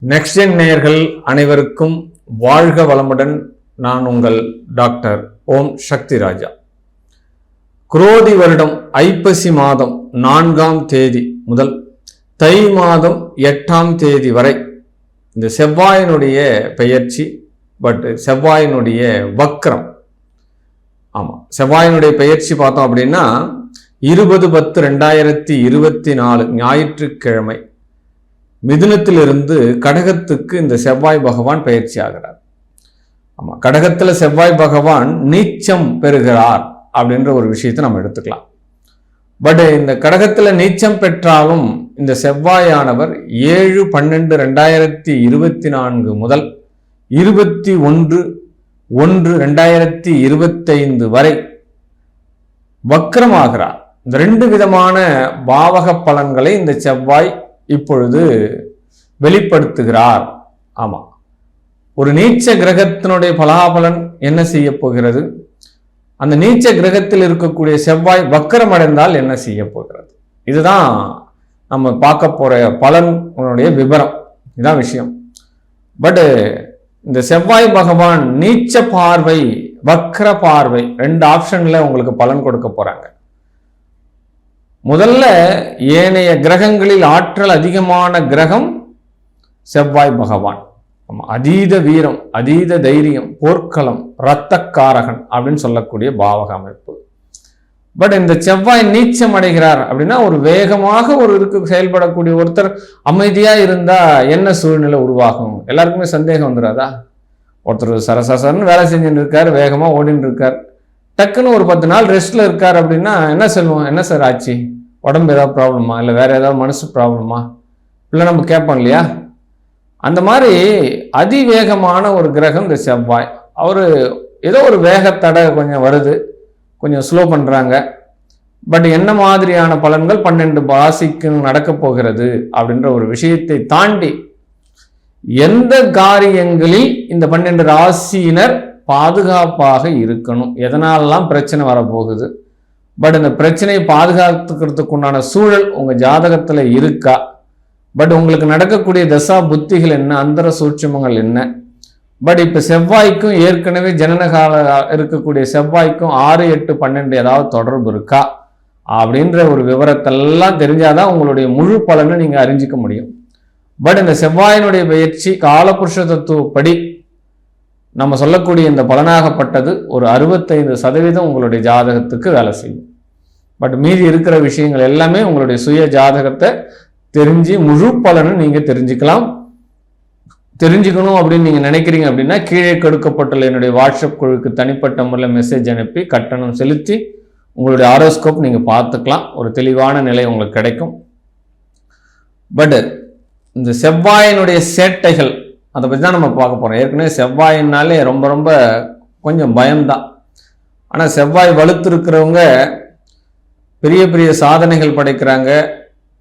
Next gen நேயர்கள் அனைவருக்கும் வாழ்க வளமுடன். நான் உங்கள் டாக்டர் ஓம் சக்தி ராஜா. குரோதி வருடம் ஐப்பசி மாதம் 4ஆம் தேதி முதல் தை மாதம் 8ஆம் தேதி வரை இந்த செவ்வாயினுடைய பெயர்ச்சி, செவ்வாயினுடைய வக்ரம். ஆமாம், செவ்வாயினுடைய பெயர்ச்சி பார்த்தோம் அப்படின்னா 20/10/2024 ஞாயிற்றுக்கிழமை மிதுனத்திலிருந்து கடகத்துக்கு இந்த செவ்வாய் பகவான் பயிற்சி ஆகிறார். ஆமா, கடகத்துல செவ்வாய் பகவான் நீச்சம் பெறுகிறார் அப்படின்ற ஒரு விஷயத்தை நம்ம எடுத்துக்கலாம். பட் இந்த கடகத்துல நீச்சம் பெற்றாலும் இந்த செவ்வாயானவர் 7/12/2024 முதல் 21/1/2025 வரை வக்ரமாகிறார். இந்த 2 விதமான பாவக பலன்களை இந்த செவ்வாய் இப்பொழுது வெளிப்படுத்துகிறார். ஆமா, ஒரு நீச்ச கிரகத்தினுடைய பலாபலன் என்ன செய்ய போகிறது, அந்த நீச்ச கிரகத்தில் இருக்கக்கூடிய செவ்வாய் வக்கரம் அடைந்தால் என்ன செய்ய போகிறது, இதுதான் நம்ம பார்க்க போற பலனுடைய விவரம். இதுதான் விஷயம். பட் இந்த செவ்வாய் பகவான் நீச்ச பார்வை, வக்ர பார்வை, 2 ஆப்ஷன்ல உங்களுக்கு பலன் கொடுக்க போறாங்க. முதல்ல ஏனைய கிரகங்களில் ஆற்றல் அதிகமான கிரகம் செவ்வாய் பகவான். அதீத வீரம், அதீத தைரியம், போர்க்களம், இரத்தக்காரகன் அப்படின்னு சொல்லக்கூடிய பாவக அமைப்பு. பட் இந்த செவ்வாய் நீச்சம் அடைகிறார் அப்படின்னா ஒரு வேகமாக செயல்படக்கூடிய ஒருத்தர் அமைதியா இருந்தா என்ன சூழ்நிலை உருவாகும்? எல்லாருக்குமே சந்தேகம் வந்துடாதா? ஒருத்தர் சரசரன்னு வேலை செஞ்சுட்டு இருக்காரு, வேகமா ஓடின்னு இருக்கார், டக்குன்னு ஒரு 10 நாள் ரெஸ்ட்ல இருக்கார் அப்படின்னா என்ன சொல்லுவோம்? என்ன சார் ஆச்சு? உடம்பு ஏதாவது ப்ராப்ளமா, இல்லை வேற ஏதாவது மனசு ப்ராப்ளமா, இல்லை நம்ம கேட்போம் இல்லையா? அந்த மாதிரி அதிவேகமான ஒரு கிரகம் இந்த செவ்வாய். அவரு ஏதோ ஒரு வேகத்தடை கொஞ்சம் வருது, கொஞ்சம் ஸ்லோ பண்றாங்க. பட் என்ன மாதிரியான பலன்கள் 12 ராசிக்கு நடக்க போகிறது அப்படின்ற ஒரு விஷயத்தை தாண்டி எந்த காரியங்களில் இந்த 12 ராசியினர் பாதுகாப்பாக இருக்கணும், எதனாலலாம் பிரச்சனை வரப்போகுது, பட் இந்த பிரச்சனையை பாதுகாத்துக்கிறதுக்கு உண்டான சூழல் உங்க ஜாதகத்துல இருக்கா, பட் உங்களுக்கு நடக்கக்கூடிய தசா புத்திகள் என்ன, அந்தர சூட்சமங்கள் என்ன, பட் இப்ப செவ்வாய்க்கும் ஏற்கனவே ஜனனகால இருக்கக்கூடிய செவ்வாய்க்கும் 6, 8, 12 ஏதாவது தொடர்பு இருக்கா அப்படின்ற ஒரு விவரத்தெல்லாம் தெரிஞ்சாதான் உங்களுடைய முழு பலனை நீங்க அறிஞ்சிக்க முடியும். பட் இந்த செவ்வாயினுடைய பயிற்சி காலபுருஷ தத்துவப்படி நம்ம சொல்லக்கூடிய இந்த பலனாகப்பட்டது ஒரு 65% உங்களுடைய ஜாதகத்துக்கு வேலை செய்யும். பட் மீதி இருக்கிற விஷயங்கள் எல்லாமே உங்களுடைய சுய ஜாதகத்தை தெரிஞ்சு முழு பலனை நீங்க தெரிஞ்சுக்கணும் அப்படின்னு நீங்க நினைக்கிறீங்க அப்படின்னா கீழே கொடுக்கப்பட்டுள்ள என்னுடைய வாட்ஸ்அப் குழுக்கு தனிப்பட்ட முறையில் மெசேஜ் அனுப்பி கட்டணம் செலுத்தி உங்களுடைய ஆரோஸ்கோப் நீங்க பார்த்துக்கலாம். ஒரு தெளிவான நிலை உங்களுக்கு கிடைக்கும். பட் இந்த செவ்வாயினுடைய சேட்டைகள் அதை பற்றி தான் நம்ம பார்க்க போகிறோம். ஏற்கனவே செவ்வாயினாலே ரொம்ப ரொம்ப கொஞ்சம் பயம்தான். ஆனால் செவ்வாய் வலுத்திருக்கிறவங்க பெரிய பெரிய சாதனைகள் படைக்கிறாங்க,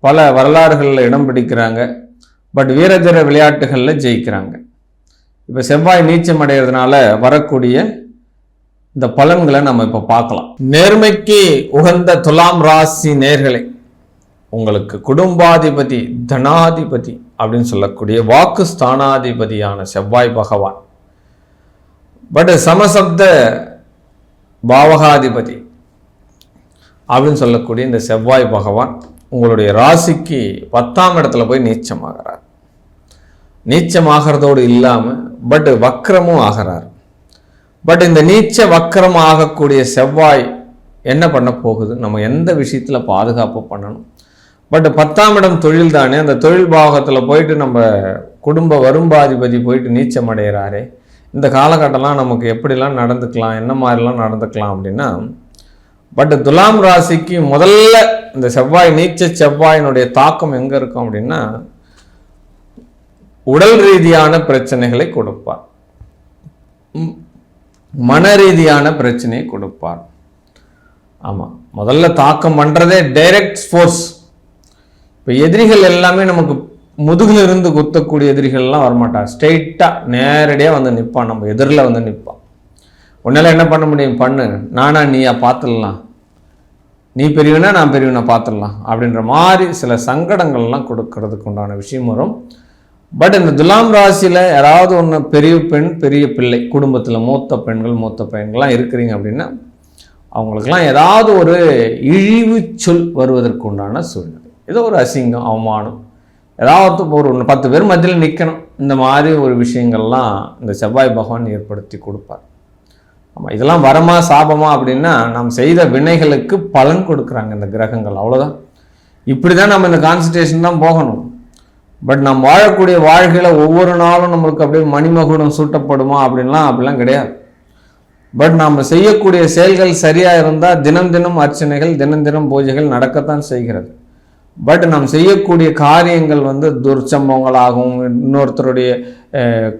பல வரலாறுகளில் இடம் பிடிக்கிறாங்க, பட் வீரதீர விளையாட்டுகளில் ஜெயிக்கிறாங்க. இப்போ செவ்வாய் நீச்சம் அடைகிறதுனால வரக்கூடிய இந்த பலன்களை நம்ம இப்போ பார்க்கலாம். நேர்மைக்கு உகந்த துலாம் ராசி நேயர்களே, உங்களுக்கு குடும்பாதிபதி, தனாதிபதி அப்படின்னு சொல்லக்கூடிய வாக்கு ஸ்தானாதிபதியான செவ்வாய் பகவான், பட் சமசப்த பாவகாதிபதி அப்படின்னு சொல்லக்கூடிய இந்த செவ்வாய் பகவான் உங்களுடைய ராசிக்கு 10ஆம் இடத்துல போய் நீச்சமாகிறார். நீச்சமாகிறதோடு இல்லாமல் பட் வக்ரமும் ஆகிறார். பட் இந்த நீச்ச வக்ரம் ஆகக்கூடிய செவ்வாய் என்ன பண்ண போகுது, நம்ம எந்த விஷயத்துல பாதுகாப்பு பண்ணணும்? பட் 10ஆம் இடம் தொழில் தானே, அந்த தொழில் பாகத்தில் போயிட்டு நம்ம குடும்ப வரும்பாதிபதி போயிட்டு நீச்சம் அடைகிறாரே, இந்த காலகட்டம்லாம் நமக்கு எப்படிலாம் நடந்துக்கலாம், என்ன மாதிரிலாம் நடந்துக்கலாம் அப்படின்னா, பட் துலாம் ராசிக்கு முதல்ல இந்த செவ்வாய் நீச்ச செவ்வாயினுடைய தாக்கம் எங்க இருக்கும் அப்படின்னா உடல் ரீதியான பிரச்சனைகளை கொடுப்பார், மன ரீதியான பிரச்சனையை கொடுப்பார். ஆமா, முதல்ல தாக்கம் பண்றதே டைரக்ட் ஃபோர்ஸ். இப்போ எதிரிகள் எல்லாமே நமக்கு முதுகுல இருந்து குத்தக்கூடிய எதிரிகள்லாம் வரமாட்டான், ஸ்ட்ரெயிட்டா நேரடியாக வந்து நிற்பான், நம்ம எதிரில் வந்து நிற்பான். உன்னால என்ன பண்ண முடியும், பண்ணு, நானா நீயா பார்த்துடலாம், நீ பெரியவனா நான் பெரியவனா பார்த்துடலாம் அப்படின்ற மாதிரி சில சங்கடங்கள்லாம் கொடுக்கறதுக்கு உண்டான விஷயம் வரும். பட் இந்த துலாம் ராசியில் யாராவது ஒன்று பெரிய பெண் பெரிய பிள்ளை குடும்பத்தில் மூத்த பையன்கள்லாம் இருக்கிறீங்க அப்படின்னா அவங்களுக்கெல்லாம் ஏதாவது ஒரு இழிவு சொல் வருவதற்கு உண்டான சூழ்நிலை, ஏதோ ஒரு அசிங்கம் அவமானம், ஏதாவது ஒரு 10 பேர் மத்தியில் நிற்கணும், இந்த மாதிரி ஒரு விஷயங்கள்லாம் இந்த செவ்வாய் பகவான் ஏற்படுத்தி கொடுப்பார். ஆமாம், இதெல்லாம் வரமா சாபமா அப்படின்னா நாம் செய்த வினைகளுக்கு பலன் கொடுக்குறாங்க இந்த கிரகங்கள், அவ்வளோதான். இப்படி தான் நம்ம இந்த கான்சன்ட்ரேஷன் தான் போகணும். பட் நம்ம வாழக்கூடிய வாழ்க்கையில் ஒவ்வொரு நாளும் நம்மளுக்கு அப்படியே மணிமகுடம் அப்படிலாம் கிடையாது. பட் நாம் செய்யக்கூடிய செயல்கள் சரியாக இருந்தால் தினம் தினம் அர்ச்சனைகள், தினம் பூஜைகள் நடக்கத்தான் செய்கிறது. பட் நாம் செய்யக்கூடிய காரியங்கள் துர்ச்சம்பவங்களாகவும், இன்னொருத்தருடைய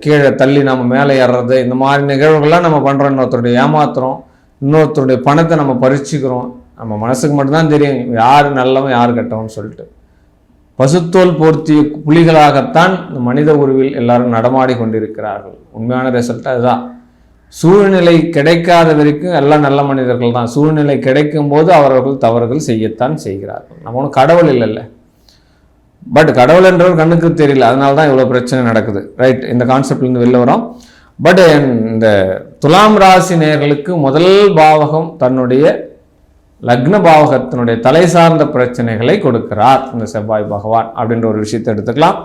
கீழே தள்ளி நம்ம மேலே ஏறுறது, இந்த மாதிரி நிகழ்வுகள்லாம் நம்ம பண்ணுறோம். இன்னொருத்தருடைய ஏமாத்துறோம், இன்னொருத்தருடைய பணத்தை நம்ம பறிச்சுக்கிறோம். நம்ம மனசுக்கு மட்டும்தான் தெரியும் யார் நல்லவன் யார் கெட்டவன் சொல்லிட்டு. பசுத்தோல் போர்த்திய புலிகளாகத்தான் இந்த மனித உருவில் எல்லாரும் நடமாடி கொண்டிருக்கிறார்கள். உண்மையான ரிசல்ட் அதுதான். சூழ்நிலை கிடைக்காத வரைக்கும் எல்லாம் நல்ல மனிதர்கள் தான். சூழ்நிலை கிடைக்கும் போது அவர்கள் தவறுகள் செய்யத்தான் செய்கிறார்கள். நம்ம ஒன்றும் கடவுள் இல்லைல்ல. பட் கடவுள் என்றவர் கண்ணுக்கு தெரியல, அதனால தான் இவ்வளோ பிரச்சனை நடக்குது. ரைட், இந்த கான்செப்ட்லேருந்து வெளில வரோம். பட் இந்த துலாம் ராசி நேயர்களுக்கு முதல் பாவகம் தன்னுடைய லக்ன பாவகத்தினுடைய தலை சார்ந்த பிரச்சனைகளை கொடுக்கிறார் இந்த செவ்வாய் பகவான் அப்படின்ற ஒரு விஷயத்தை எடுத்துக்கலாம்.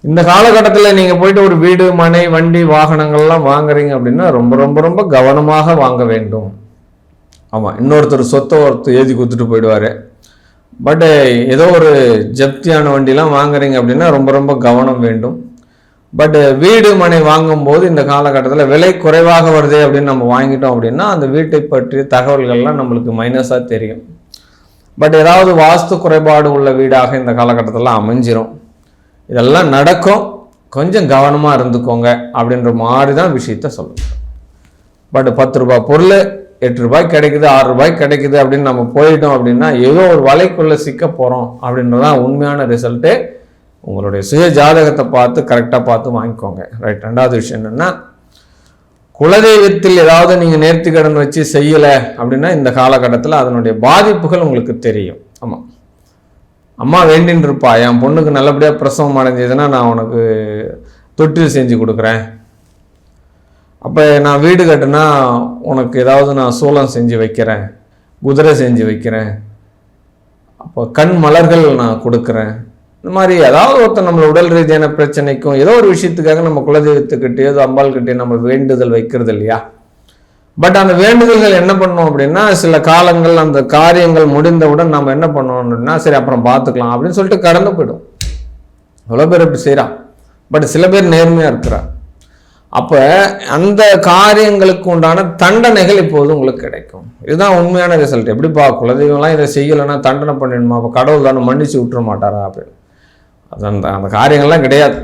இந்த காலகட்டத்தில் நீங்கள் போயிட்டு ஒரு வீடு, மனை, வண்டி, வாகனங்கள்லாம் வாங்குறீங்க அப்படின்னா ரொம்ப ரொம்ப ரொம்ப கவனமாக வாங்க வேண்டும். ஆமாம், இன்னொருத்தர் சொத்தை ஒருத்தர் எழுதி கொடுத்துட்டு போயிடுவார். பட் ஏதோ ஒரு ஜப்தியான வண்டிலாம் வாங்குறீங்க அப்படின்னா ரொம்ப ரொம்ப கவனம் வேண்டும். பட் வீடு, மனை வாங்கும்போது இந்த காலகட்டத்தில் விலை குறைவாக வருது அப்படின்னு நம்ம வாங்கிட்டோம் அப்படின்னா அந்த வீட்டை பற்றிய தகவல்கள்லாம் நம்மளுக்கு மைனஸாக தெரியும். பட் ஏதாவது வாஸ்து குறைபாடு உள்ள வீடாக இந்த காலகட்டத்தில் அமைஞ்சிரும். இதெல்லாம் நடக்கும், கொஞ்சம் கவனமாக இருந்துக்கோங்க அப்படின்ற மாதிரி தான் விஷயத்த சொல்லுங்க. பட் 10 ரூபாய் பொருள் 8 ரூபாய்க்கு கிடைக்குது, 6 ரூபாய்க்கு கிடைக்குது அப்படின்னு நம்ம போயிட்டோம் அப்படின்னா ஏதோ ஒரு வலைக்குள்ளே சிக்க போகிறோம் அப்படின்றதான் உண்மையான ரிசல்ட்டு. உங்களுடைய சுய ஜாதகத்தை பார்த்து கரெக்டாக பார்த்து வாங்கிக்கோங்க. ரைட். 2வது விஷயம் என்னென்னா, குலதெய்வத்தில் ஏதாவது நீங்கள் நேர்த்திக்கடன் வச்சு செய்யலை அப்படின்னா இந்த காலகட்டத்தில் அதனுடைய பாதிப்புகள் உங்களுக்கு தெரியும். ஆமாம், அம்மா வேண்டின்னு இருப்பா, என் பொண்ணுக்கு நல்லபடியாக பிரசவம் அடைஞ்சதுன்னா நான் உனக்கு தொட்டில் செஞ்சு கொடுக்குறேன், அப்போ நான் வீடு கட்டுனா உனக்கு ஏதாவது நான் சூளம் செஞ்சு வைக்கிறேன், குதிரை செஞ்சு வைக்கிறேன், அப்போ கண் மலர்கள் நான் கொடுக்குறேன். இந்த மாதிரி ஏதாவது ஒருத்தர் நம்மளை உடல் ரீதியான பிரச்சனைக்கும் ஏதோ ஒரு விஷயத்துக்காக நம்ம குலதெய்வத்துக்கிட்டே ஏதோ அம்பாள் கிட்டே நம்ம வேண்டுதல் வைக்கிறது இல்லையா. பட் அந்த வேண்டுதல்கள் என்ன பண்ணோம் அப்படின்னா சில காலங்கள் அந்த காரியங்கள் முடிந்தவுடன் நம்ம என்ன பண்ணோம் அப்படின்னா சரி அப்புறம் பார்த்துக்கலாம் அப்படின்னு சொல்லிட்டு கடந்து போயிடும். எவ்வளோ பேர் இப்படி செய்கிறான். பட் சில பேர் நேர்மையாக இருக்கிறார். அப்போ அந்த காரியங்களுக்கு உண்டான தண்டனைகள் இப்போது உங்களுக்கு கிடைக்கும். இதுதான் உண்மையான ரிசல்ட். எப்படிப்பா குலதெய்வம்லாம் இதை செய்யலைன்னா தண்டனை பண்ணிடணுமா, அப்போ கடவுள் தானே மன்னிச்சு விட்டுற மாட்டாரா அப்படின்னு. அது அந்த காரியங்கள்லாம் கிடையாது.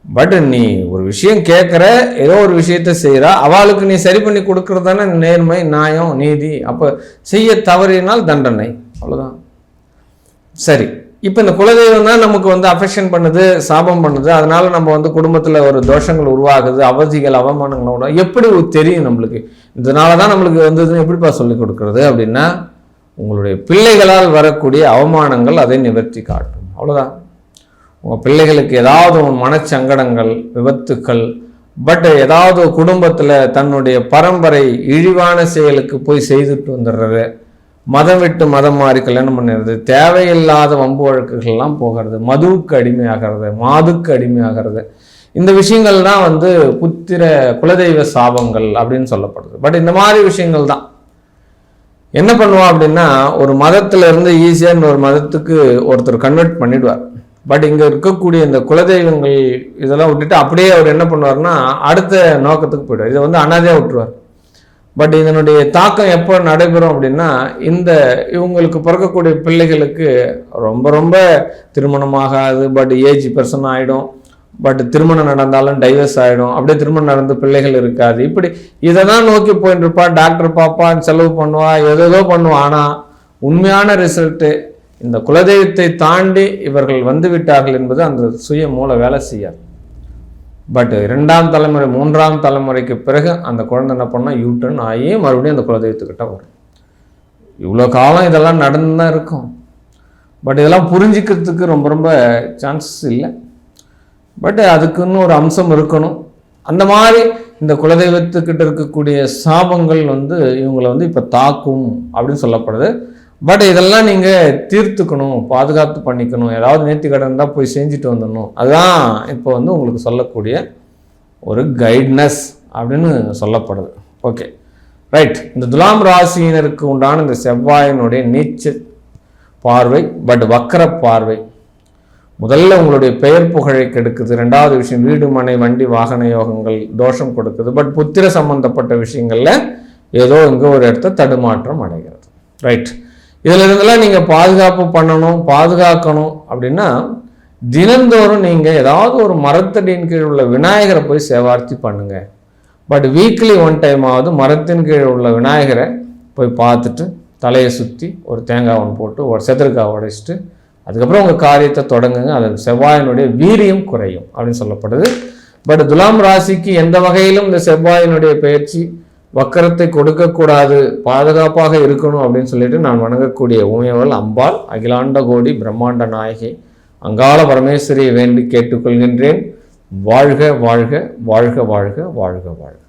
பட் நீ ஒரு விஷயம் கேட்குற, ஏதோ ஒரு விஷயத்த செய்கிறா, அவளுக்கு நீ சரி பண்ணி கொடுக்கறது தானே நேர்மை, நியாயம், நீதி. அப்போ செய்ய தவறினால் தண்டனை, அவ்வளோதான். சரி, இப்போ இந்த குலதெய்வம் தான் நமக்கு அஃபெக்ஷன் பண்ணுது, சாபம் பண்ணுது, அதனால நம்ம குடும்பத்தில் ஒரு தோஷங்கள் உருவாகுது, அவதிகள் அவமானங்களோட எப்படி தெரியும் நம்மளுக்கு. இதனால தான் நம்மளுக்கு வந்ததுன்னு எப்படிப்பா சொல்லிக் கொடுக்கறது அப்படின்னா உங்களுடைய பிள்ளைகளால் வரக்கூடிய அவமானங்கள் அதை நிவர்த்தி காட்டும், அவ்வளோதான். உங்கள் பிள்ளைகளுக்கு ஏதாவது மனச்சங்கடங்கள், விபத்துக்கள், பட் ஏதாவது குடும்பத்தில் தன்னுடைய பரம்பரை இழிவான செயலுக்கு போய் செய்துட்டு வந்துடுறது, மதம் விட்டு மதம் மாறி கல்யாணம் பண்ணிடுறது, தேவையில்லாத வம்பு வழக்குகள்லாம் போகிறது, மதுவுக்கு அடிமையாகிறது, மாதுக்கு அடிமையாகிறது, இந்த விஷயங்கள் தான் புத்திர குலதெய்வ சாபங்கள் அப்படின்னு சொல்லப்படுது. பட் இந்த மாதிரி விஷயங்கள் தான் என்ன பண்ணுவோம் அப்படின்னா ஒரு மதத்துல இருந்து ஈஸியாக இன்னொரு மதத்துக்கு ஒருத்தர் கன்வெர்ட் பண்ணிடுவார். பட் இங்கே இருக்கக்கூடிய இந்த குலதெய்வங்கள் இதெல்லாம் விட்டுட்டு அப்படியே அவர் என்ன பண்ணுவார்னா அடுத்த நோக்கத்துக்கு போயிடுவார். இதை அனாதையாக விட்டுருவார். பட் இதனுடைய தாக்கம் எப்போ நடைபெறும் அப்படின்னா இவங்களுக்கு பிறக்கக்கூடிய பிள்ளைகளுக்கு ரொம்ப ரொம்ப திருமணமாகாது, பட் ஏஜ் பர்சன் ஆகிடும், பட் திருமணம் நடந்தாலும் டைவர்ஸ் ஆகிடும், அப்படியே திருமணம் நடந்து பிள்ளைகள் இருக்காது. இப்படி இதை தான் நோக்கி போயிட்டு இருப்பா. டாக்டர் பாப்பா, செலவு பண்ணுவா, ஏதோ பண்ணுவா. ஆனால் உண்மையான ரிசல்ட்டு இந்த குலதெய்வத்தை தாண்டி இவர்கள் விட்டார்கள் என்பது அந்த சுய மூல வேலை செய்யாது. பட் 2ஆம் தலைமுறை 3ஆம் தலைமுறைக்கு பிறகு அந்த குழந்தை என்ன பண்ணால் யூட்டர்ன் ஆகி மறுபடியும் அந்த குலதெய்வத்துக்கிட்ட வரும். இவ்வளோ காலம் இதெல்லாம் நடந்து தான் இருக்கும். பட் இதெல்லாம் புரிஞ்சிக்கிறதுக்கு ரொம்ப ரொம்ப சான்சஸ் இல்லை. பட் அதுக்குன்னு ஒரு அம்சம் இருக்கணும். அந்த மாதிரி இந்த குலதெய்வத்துக்கிட்ட இருக்கக்கூடிய சாபங்கள் வந்து இவங்களை வந்து இப்போ தாக்கும் அப்படின்னு சொல்லப்படுது. பட் இதெல்லாம் நீங்கள் தீர்த்துக்கணும், பாதுகாத்து பண்ணிக்கணும், ஏதாவது நேர்த்திக்கடன் இருந்தால் போய் செஞ்சுட்டு வந்துடணும். அதுதான் இப்போ வந்து உங்களுக்கு சொல்லக்கூடிய ஒரு கைட்னஸ் அப்படின்னு சொல்லப்படுது. Okay, right. இந்த துலாம் ராசியினருக்கு உண்டான இந்த செவ்வாயினுடைய நீச்ச பார்வை, பட் வக்கர பார்வை முதல்ல உங்களுடைய பெயர் புகழை கெடுக்குது. ரெண்டாவது விஷயம், வீடு மனை வண்டி வாகன யோகங்கள் தோஷம் கொடுக்குது. பட் புத்திர சம்பந்தப்பட்ட விஷயங்கள்ல ஏதோ இங்கே ஒரு இடத்த தடுமாற்றம் அடைகிறது. ரைட். இதுல இருந்தெல்லாம் நீங்க பாதுகாப்பு பண்ணணும், பாதுகாக்கணும் அப்படின்னா தினந்தோறும் நீங்க ஏதாவது ஒரு மரத்தடியின் கீழ் உள்ள விநாயகரை போய் சேவார்த்தி பண்ணுங்க. பட் வீக்லி ஒன் டைம் ஆகுது மரத்தின் கீழ் உள்ள விநாயகரை போய் பார்த்துட்டு தலையை சுற்றி ஒரு தேங்காய் ஒன்று போட்டு ஒரு செதற்காய் உடைச்சிட்டு அதுக்கப்புறம் உங்கள் காரியத்தை தொடங்குங்க. அது செவ்வாயினுடைய வீரியம் குறையும் அப்படின்னு சொல்லப்படுது. பட் துலாம் ராசிக்கு எந்த வகையிலும் இந்த செவ்வாயினுடைய பயிற்சி வக்கரத்தை கொடுக்கக்கூடாது, பாதுகாப்பாக இருக்கணும் அப்படின்னு சொல்லிட்டு நான் வணங்கக்கூடிய உமையவள் அம்பாள் அகிலாண்ட கோடி பிரம்மாண்ட நாயகி அங்காள பரமேஸ்வரியை வேண்டி கேட்டுக்கொள்கின்றேன். வாழ்க வாழ்க வாழ்க வாழ்க வாழ்க வாழ்க.